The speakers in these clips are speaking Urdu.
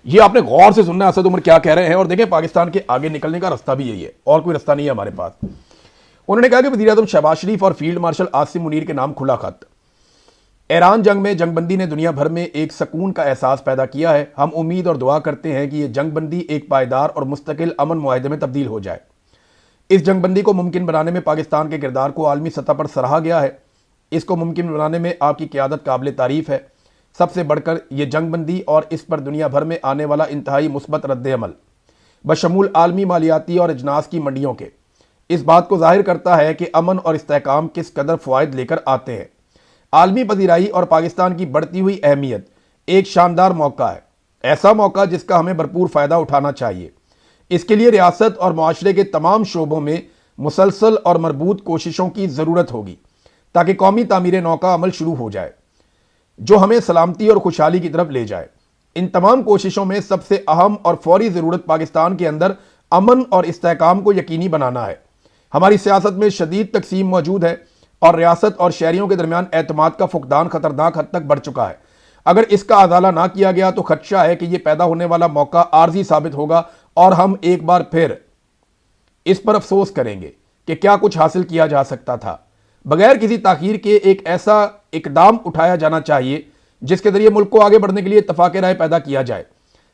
یہ آپ نے غور سے سننا ہے اسد عمر کیا کہہ رہے ہیں، اور دیکھیں پاکستان کے آگے نکلنے کا رستہ بھی یہی ہے، اور کوئی رستہ نہیں ہے ہمارے پاس۔ انہوں نے کہا کہ وزیر اعظم شہباز شریف اور فیلڈ مارشل عاصم منیر کے نام کھلا خط۔ ایران جنگ میں جنگ بندی نے دنیا بھر میں ایک سکون کا احساس پیدا کیا ہے۔ ہم امید اور دعا کرتے ہیں کہ یہ جنگ بندی ایک پائیدار اور مستقل امن معاہدے میں تبدیل ہو جائے۔ اس جنگ بندی کو ممکن بنانے میں پاکستان کے کردار کو عالمی سطح پر سراہا گیا ہے۔ اس کو ممکن بنانے میں آپ کی قیادت قابل تعریف ہے۔ سب سے بڑھ کر یہ جنگ بندی اور اس پر دنیا بھر میں آنے والا انتہائی مثبت رد عمل بشمول عالمی مالیاتی اور اجناس کی منڈیوں کے اس بات کو ظاہر کرتا ہے کہ امن اور استحکام کس قدر فوائد لے کر آتے ہیں۔ عالمی پذیرائی اور پاکستان کی بڑھتی ہوئی اہمیت ایک شاندار موقع ہے، ایسا موقع جس کا ہمیں بھرپور فائدہ اٹھانا چاہیے۔ اس کے لیے ریاست اور معاشرے کے تمام شعبوں میں مسلسل اور مربوط کوششوں کی ضرورت ہوگی تاکہ قومی تعمیر نو کا عمل شروع ہو جائے جو ہمیں سلامتی اور خوشحالی کی طرف لے جائے۔ ان تمام کوششوں میں سب سے اہم اور فوری ضرورت پاکستان کے اندر امن اور استحکام کو یقینی بنانا ہے۔ ہماری سیاست میں شدید تقسیم موجود ہے اور ریاست اور شہریوں کے درمیان اعتماد کا فقدان خطرناک حد تک بڑھ چکا ہے۔ اگر اس کا ازالہ نہ کیا گیا تو خدشہ ہے کہ یہ پیدا ہونے والا موقع عارضی ثابت ہوگا اور ہم ایک بار پھر اس پر افسوس کریں گے کہ کیا کچھ حاصل کیا جا سکتا تھا۔ بغیر کسی تاخیر کے ایک ایسا اقدام اٹھایا جانا چاہیے جس کے ذریعے ملک کو آگے بڑھنے کے لیے اتفاق رائے پیدا کیا جائے،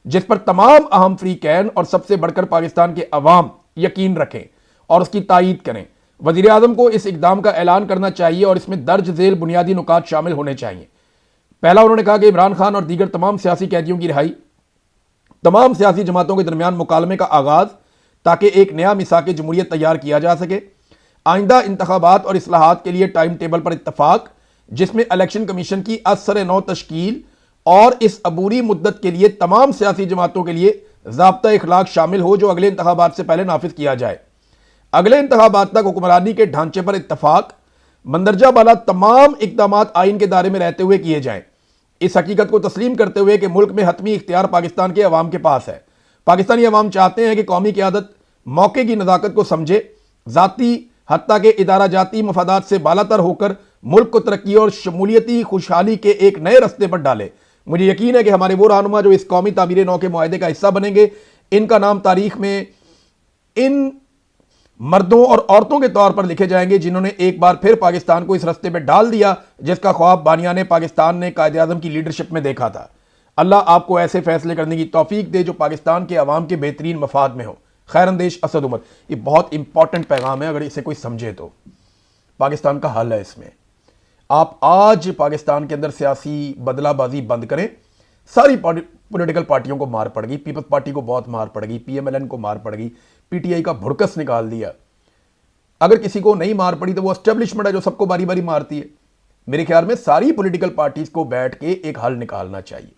جس پر تمام اہم فریقین اور سب سے بڑھ کر پاکستان کے عوام یقین رکھیں اور اس کی تائید کریں۔ وزیر اعظم کو اس اقدام کا اعلان کرنا چاہیے اور اس میں درج ذیل بنیادی نکات شامل ہونے چاہیے۔ پہلا، انہوں نے کہا کہ عمران خان اور دیگر تمام سیاسی قیدیوں کی رہائی، تمام سیاسی جماعتوں کے درمیان مکالمے کا آغاز تاکہ ایک نیا میثاق جمہوریت تیار کیا جا سکے، آئندہ انتخابات اور اصلاحات کے لیے ٹائم ٹیبل پر اتفاق جس میں الیکشن کمیشن کی از سر نو تشکیل اور اس عبوری مدت کے لیے تمام سیاسی جماعتوں کے لیے ضابطہ اخلاق شامل ہو جو اگلے انتخابات سے پہلے نافذ کیا جائے۔ اگلے انتخابات تک حکمرانی کے ڈھانچے پر اتفاق، مندرجہ بالا تمام اقدامات آئین کے دائرے میں رہتے ہوئے کیے جائیں، اس حقیقت کو تسلیم کرتے ہوئے کہ ملک میں حتمی اختیار پاکستان کے عوام کے پاس ہے۔ پاکستانی عوام چاہتے ہیں کہ قومی قیادت موقع کی نزاکت کو سمجھے، ذاتی حتیٰ کہ ادارہ جاتی مفادات سے بالاتر ہو کر ملک کو ترقی اور شمولیتی خوشحالی کے ایک نئے رستے پر ڈالے۔ مجھے یقین ہے کہ ہمارے وہ رہنما جو اس قومی تعمیر نو کے معاہدے کا حصہ بنیں گے، ان کا نام تاریخ میں ان مردوں اور عورتوں کے طور پر لکھے جائیں گے جنہوں نے ایک بار پھر پاکستان کو اس رستے پہ ڈال دیا جس کا خواب بانیان پاکستان نے قائد اعظم کی لیڈرشپ میں دیکھا تھا۔ اللہ آپ کو ایسے فیصلے کرنے کی توفیق دے جو پاکستان کے عوام کے بہترین مفاد میں ہو۔ خیر اندیش اسد عمر۔ یہ بہت امپورٹنٹ پیغام ہے، اگر اسے کوئی سمجھے تو پاکستان کا حل ہے اس میں۔ آپ آج پاکستان کے اندر سیاسی بدلہ بازی بند کریں۔ ساری پولیٹیکل پارٹیوں کو مار پڑ گئی، پیپلز پارٹی کو بہت مار پڑ گئی، پی ایم ایل این کو مار پڑ گئی، پی ٹی آئی کا بھڑکس نکال دیا۔ اگر کسی کو نہیں مار پڑی تو وہ اسٹیبلشمنٹ ہے جو سب کو باری باری مارتی ہے۔ میرے خیال میں ساری پولیٹیکل پارٹیز کو بیٹھ کے ایک حل نکالنا چاہیے۔